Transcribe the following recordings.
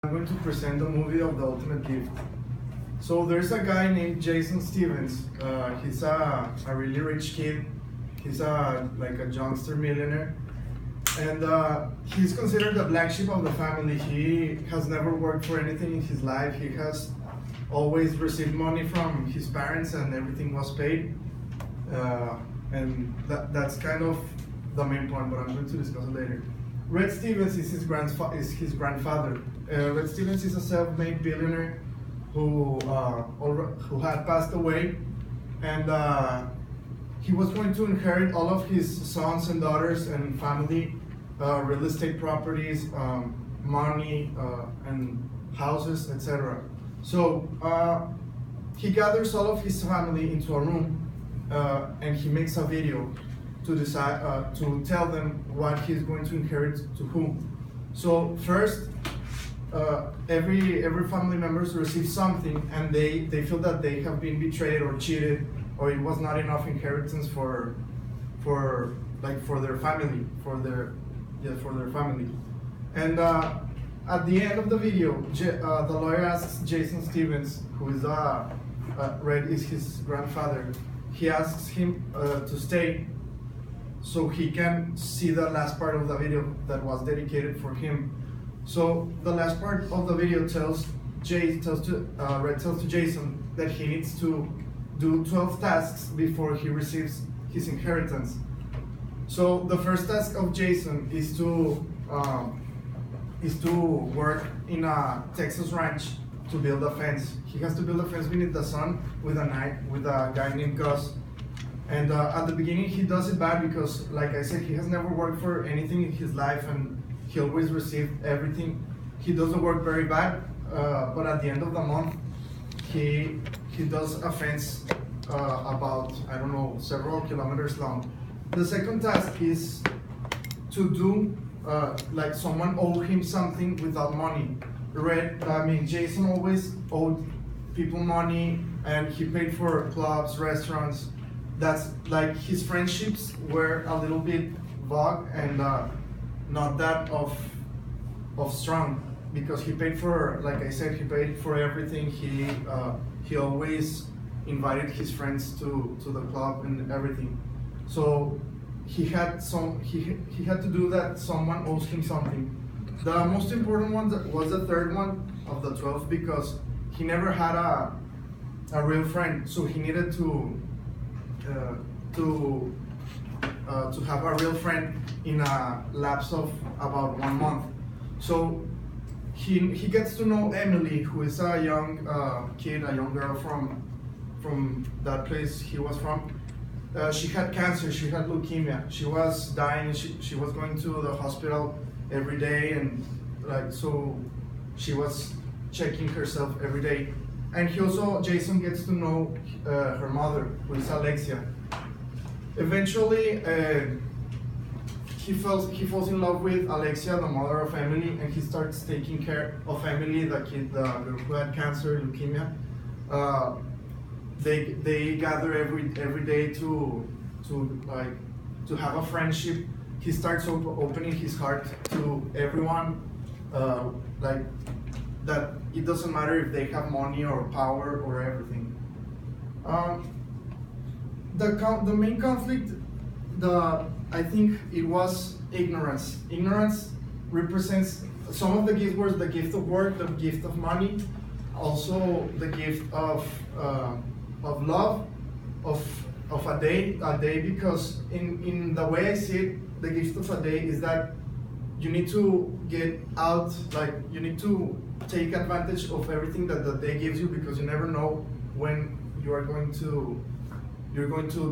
I'm going to present the movie of The Ultimate Gift. So there's a guy named Jason Stevens. He's a really rich kid. He's like a youngster millionaire. And he's considered the black sheep of the family. He has never worked for anything in his life. He has always received money from his parents and everything was paid. And that's kind of the main point, but I'm going to discuss it later. Red Stevens is his grandfather. Red Stevens is a self-made billionaire who had passed away, and he was going to inherit all of his sons and daughters and family, real estate properties, money, and houses, etc. So he gathers all of his family into a room, and he makes a video to decide to tell them what he's going to inherit to whom. So first, every family members receive something, and they feel that they have been betrayed or cheated, or it was not enough inheritance for their family, for their family. And at the end of the video, the lawyer asks Jason Stevens, who is Red is his grandfather. He asks him to stay so he can see the last part of the video that was dedicated for him. So the last part of the video Red tells to Jason that he needs to do 12 tasks before he receives his inheritance. So the first task of Jason is to work in a Texas ranch to build a fence. He has to build a fence beneath the sun with a guy named Gus. And at the beginning he does it bad because, like I said, he has never worked for anything in his life and he always received everything. He doesn't work very bad, but at the end of the month he does a fence about, I don't know, several kilometers long. The second task is to do like someone owed him something without money. Jason always owed people money, and he paid for clubs, restaurants. That's like his friendships were a little bit vague and not that of strong, because he paid for, like I said, he paid for everything. He always invited his friends to the club and everything. So he had to do that. Someone owes him something. The most important one was the third one of the 12, because he never had a real friend. So he needed to have a real friend in a lapse of about 1 month. So he gets to know Emily, who is a young a young girl from that place he was from. She had cancer, she had leukemia, she was dying, she was going to the hospital every day, and so she was checking herself every day. And Jason gets to know her mother, who is Alexia. Eventually, he falls in love with Alexia, the mother of Emily, and he starts taking care of Emily, the girl who had cancer, leukemia. They gather every day to have a friendship. He starts opening his heart to everyone, that it doesn't matter if they have money or power or everything. The main conflict, I think it was ignorance. Ignorance represents, some of the gifts were the gift of work, the gift of money, also the gift of love, of a day, because in the way I see it, the gift of a day is that you need to get out, you need to take advantage of everything that the day gives you, because you never know when you're going to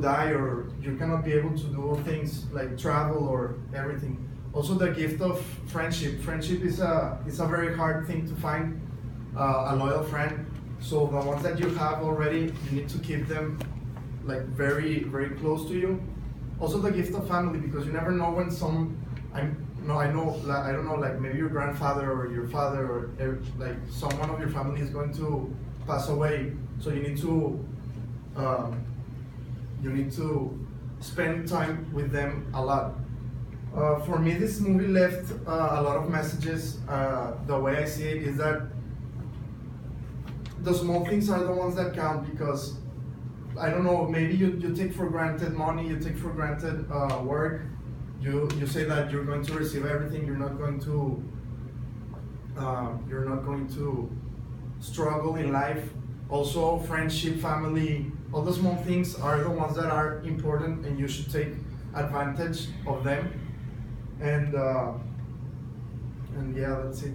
die, or you cannot be able to do things like travel or everything. Also the gift of friendship. Friendship is a very hard thing to find, a loyal friend. So the ones that you have already, you need to keep them very, very close to you. Also the gift of family, because you never know when I don't know, maybe your grandfather or your father or someone of your family is going to pass away. So you need to spend time with them a lot. For me, this movie left a lot of messages. The way I see it is that the small things are the ones that count, because I don't know, maybe you take for granted money, you take for granted work. You say that you're going to receive everything. You're not going to struggle in life. Also, friendship, family, all the small things are the ones that are important, and you should take advantage of them. And yeah, that's it.